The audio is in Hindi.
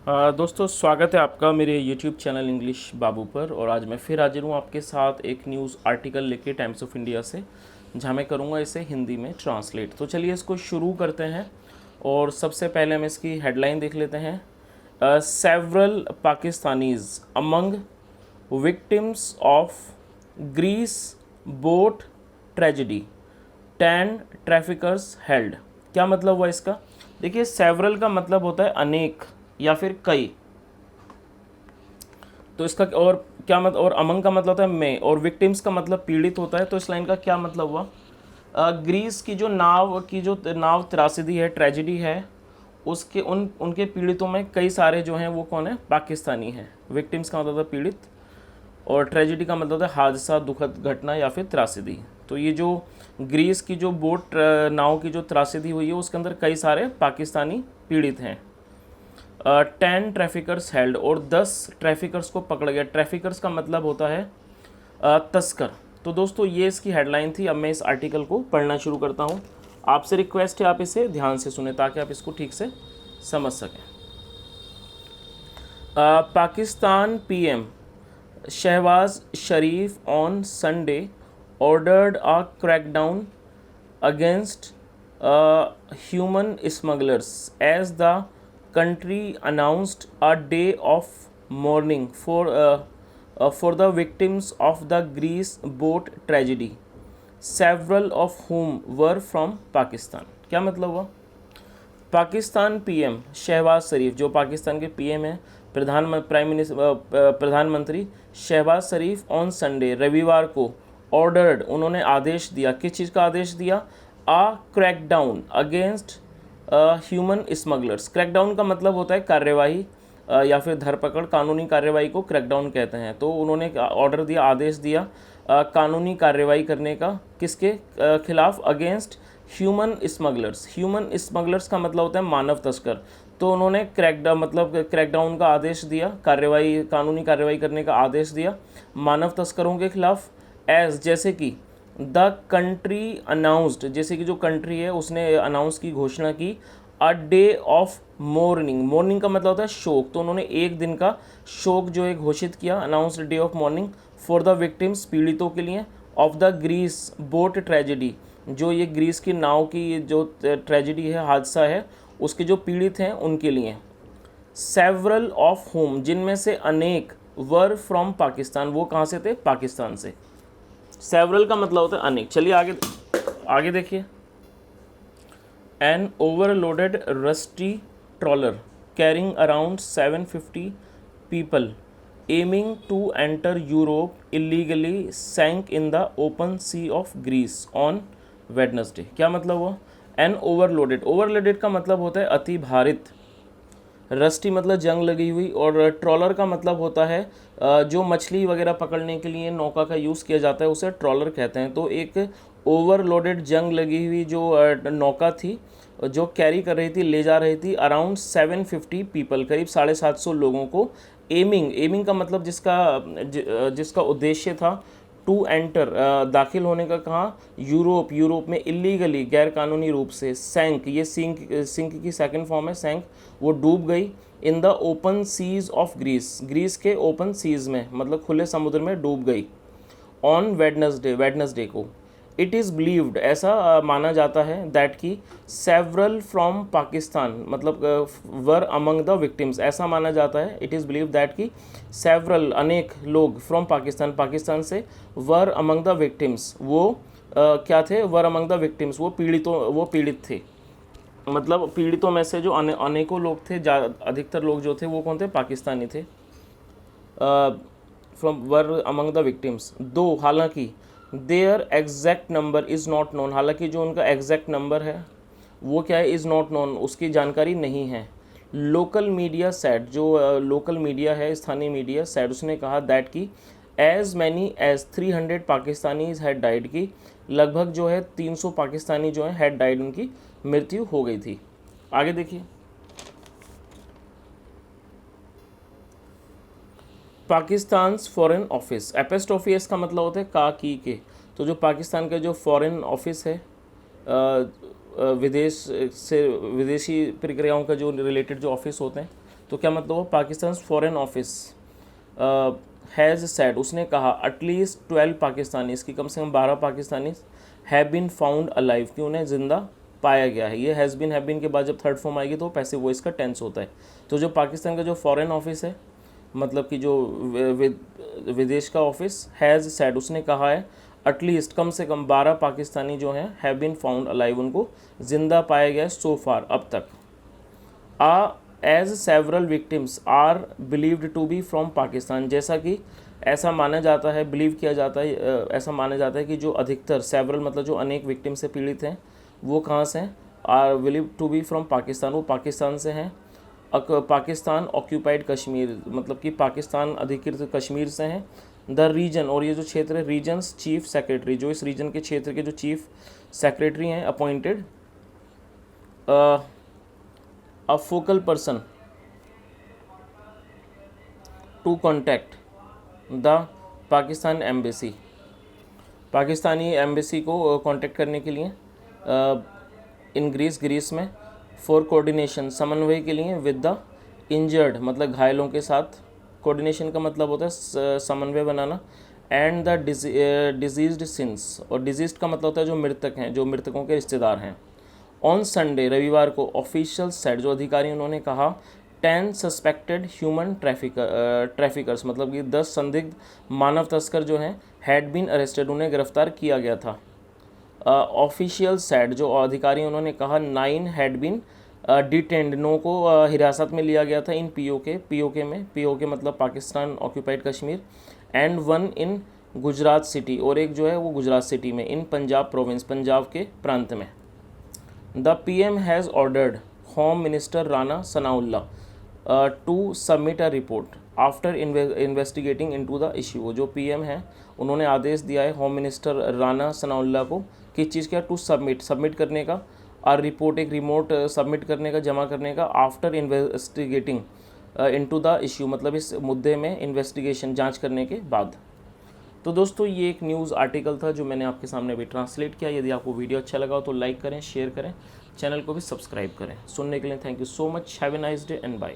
दोस्तों स्वागत है आपका मेरे YouTube चैनल इंग्लिश बाबू पर। और आज मैं फिर हाजिर हूँ आपके साथ एक न्यूज़ आर्टिकल लेके टाइम्स ऑफ इंडिया से, जहाँ मैं करूँगा इसे हिंदी में ट्रांसलेट। तो चलिए इसको शुरू करते हैं। और सबसे पहले हम इसकी हेडलाइन देख लेते हैं। Several Pakistanis among victims of Greece boat tragedy, 10 traffickers held. क्या मतलब हुआ इसका? देखिए, सेवरल का मतलब होता है अनेक या फिर कई। तो इसका और क्या मतलब, और अमंग का मतलब होता है में, और विक्टिम्स का मतलब पीड़ित होता है। तो इस लाइन का क्या मतलब हुआ? ग्रीस की जो नाव त्रासदी है, ट्रेजिडी है, उसके उनके पीड़ितों में कई सारे जो हैं वो कौन है? पाकिस्तानी हैं। विक्टिम्स का मतलब होता है पीड़ित, और ट्रेजिडी का मतलब होता है हादसा, दुखद घटना या फिर त्रासदी। तो ये जो ग्रीस की जो बोट नाव की जो त्रासदी हुई है, उसके अंदर कई सारे पाकिस्तानी पीड़ित हैं। 10 ट्रैफिकर्स हेल्ड, और 10 ट्रैफिकर्स को पकड़ा गया। ट्रैफिकर्स का मतलब होता है तस्कर। तो दोस्तों ये इसकी हेडलाइन थी। अब मैं इस आर्टिकल को पढ़ना शुरू करता हूँ। आपसे रिक्वेस्ट है आप इसे ध्यान से सुने ताकि आप इसको ठीक से समझ सकें। Pakistan PM Shahbaz Sharif on Sunday ordered a crackdown against human smugglers as the country announced a day of mourning for the victims of the Greece boat tragedy, several of whom were from Pakistan। क्या मतलब हुआ? पाकिस्तान पीएम शहबाज शरीफ, जो पाकिस्तान के पीएम हैं, प्रधानमंत्री शहबाज शरीफ ऑन संडे, रविवार को, ऑर्डर्ड, उन्होंने आदेश दिया। किस चीज़ का आदेश दिया? A crackdown against human smugglers. Crackdown का मतलब होता है कार्यवाही या फिर धरपकड़। कानूनी कार्यवाही को क्रैकडाउन कहते हैं। तो उन्होंने ऑर्डर दिया, आदेश दिया कानूनी कार्यवाही करने का। किसके खिलाफ? Against human smugglers. Human smugglers का मतलब होता है मानव तस्कर। तो उन्होंने क्रैकडाउन का आदेश दिया, कार्यवाही, कानूनी कार्यवाही करने का आदेश दिया मानव तस्करों के खिलाफ। एज, जैसे कि, द कंट्री अनाउंस्ड, जैसे कि जो कंट्री है उसने अनाउंस की, घोषणा की, a day of morning. Morning का मतलब होता है शोक। तो उन्होंने एक दिन का शोक जो है घोषित किया, announced day of mourning for the victims, पीड़ितों के लिए, of the Greece boat tragedy, जो ये ग्रीस की नाव की जो ट्रेजिडी है, हादसा है, उसके जो पीड़ित हैं उनके लिए। सेवरल ऑफ होम, जिनमें से अनेक, वर फ्रॉम पाकिस्तान, वो कहाँ से थे? पाकिस्तान से। सेवरल का मतलब होता है अनेक। चलिए आगे देखिए। An overloaded rusty trawler carrying around 750 people aiming to enter Europe illegally sank in the open sea of Greece on Wednesday. क्या मतलब हुआ? एन ओवरलोडेड, ओवरलोडेड का मतलब होता है अति भारित। रस्टी मतलब जंग लगी हुई, और ट्रॉलर का मतलब होता है जो मछली वगैरह पकड़ने के लिए नौका का यूज़ किया जाता है, उसे ट्रॉलर कहते हैं। तो एक ओवरलोडेड जंग लगी हुई जो नौका थी, जो कैरी कर रही थी, ले जा रही थी, अराउंड 750 पीपल, करीब 750 लोगों को। एमिंग का मतलब जिसका उद्देश्य था टू एंटर, दाखिल होने का। कहाँ? यूरोप में, इलीगली, गैर कानूनी रूप से। सैंक, ये सिंक की सेकंड फॉर्म है, सैंक, वो डूब गई। In the open seas of Greece के ओपन सीज में, मतलब खुले समुद्र में डूब गई। ऑन वेडनेसडे को। इट इज़ बिलीव्ड, ऐसा माना जाता है, दैट की सेवरल फ्रॉम पाकिस्तान, मतलब वर अमंग द विक्टिम्स, ऐसा माना जाता है। इट इज़ बिलीव दैट की सेवरल, अनेक लोग, फ्रॉम पाकिस्तान, पाकिस्तान से, वर अमंग द विक्टिम्स, वो क्या थे? वर अमंग द विक्टिम्स, वो पीड़ित थे। मतलब पीड़ितों में से जो अनेकों लोग थे, अधिकतर लोग जो थे वो कौन थे? पाकिस्तानी थे। From were among the victims, though, हालांकि, their exact number is not known, हालांकि जो उनका एग्जैक्ट नंबर है वो क्या है? इज़ नॉट नोन, उसकी जानकारी नहीं है। लोकल मीडिया सेड, जो लोकल मीडिया है, स्थानीय मीडिया सेड, उसने कहा दैट की as many as 300 Pakistanis had died, की लगभग जो है 300 पाकिस्तानी जो है हैड डाइड, उनकी मृत्यु हो गई थी। आगे देखिए। पाकिस्तान फॉरेन ऑफिस, एपेस्ट्रोफी का मतलब होता है का की के। तो जो पाकिस्तान का जो फॉरेन ऑफिस है, विदेशी प्रक्रियाओं का जो रिलेटेड जो ऑफिस होते हैं, तो क्या मतलब हुआ, Pakistan foreign office has said, उसने कहा एटलीस्ट 12 पाकिस्तानी, इसकी कम से कम 12 Pakistani have been found alive, कि उन्हें ज़िंदा पाया गया है। ये हैज़ बीन के बाद जब थर्ड फॉर्म आएगी तो पैसिव वॉइस का टेंस होता है। तो जो पाकिस्तान का जो फॉरेन ऑफिस है, मतलब कि जो विदेश का ऑफिस, हैज़ सेड, उसने कहा है एटलीस्ट कम से कम 12 पाकिस्तानी जो हैं हैव बीन फाउंड अलाइव, उनको ज़िंदा पाया गया है सो फार, अब तक। As several victims are believed to be from Pakistan, जैसा कि ऐसा माना जाता है, बिलीव किया जाता है, ऐसा माना जाता है कि जो अधिकतर, सेवरल मतलब जो अनेक विक्टिम से पीड़ित हैं, वो कहाँ से हैं, are believe to be from Pakistan, वो पाकिस्तान से हैं। पाकिस्तान ऑक्यूपाइड कश्मीर, मतलब कि पाकिस्तान अधिकृत कश्मीर से हैं। द रीजन, और ये जो क्षेत्र है, रीजन्स चीफ सेक्रेटरी, जो इस रीजन के क्षेत्र के जो चीफ सेक्रेटरी हैं, appointed a focal person to contact the Pakistan embassy, Pakistani embassy को कांटेक्ट करने के लिए इन ग्रीस में, फॉर कोऑर्डिनेशन, समन्वय के लिए, विद द इंजर्ड, मतलब घायलों के साथ, कोऑर्डिनेशन का मतलब होता है समन्वय बनाना, एंड द डिजीज्ड सिंस, और डिजीज्ड का मतलब होता है जो मृतक हैं, जो मृतकों के रिश्तेदार हैं। ऑन संडे, रविवार को, ऑफिशियल सेड, जो अधिकारी उन्होंने कहा, 10 सस्पेक्टेड ह्यूमन ट्रैफिकर्स, मतलब कि 10 संदिग्ध मानव तस्कर जो हैं, हैड बीन अरेस्टेड, उन्हें गिरफ्तार किया गया था। ऑफिशियल सेड, जो अधिकारी उन्होंने कहा, 9 हैड बीन डिटेंड, 9 को हिरासत में लिया गया था इन पीओके में, पीओके मतलब Pakistan occupied Kashmir, and 1 in Gujarat city, और एक जो है वो गुजरात सिटी में, इन पंजाब प्रोविंस, पंजाब के प्रांत में। The PM has ordered home minister Rana Sanaullah to submit a report after investigating into the issue, जो पीएम हैं उन्होंने आदेश दिया है होम मिनिस्टर राना सनाउल्लाह को, किस चीज़ का, टू सबमिट करने का, और रिपोर्ट, एक रिमोट सबमिट करने का, जमा करने का, after investigating into the issue, मतलब इस मुद्दे में इन्वेस्टिगेशन, जांच करने के बाद। तो दोस्तों ये एक न्यूज़ आर्टिकल था जो मैंने आपके सामने भी ट्रांसलेट किया। यदि आपको वीडियो अच्छा लगा हो तो लाइक करें, शेयर करें, चैनल को भी सब्सक्राइब करें। सुनने के लिए thank you so much, have a nice day and bye.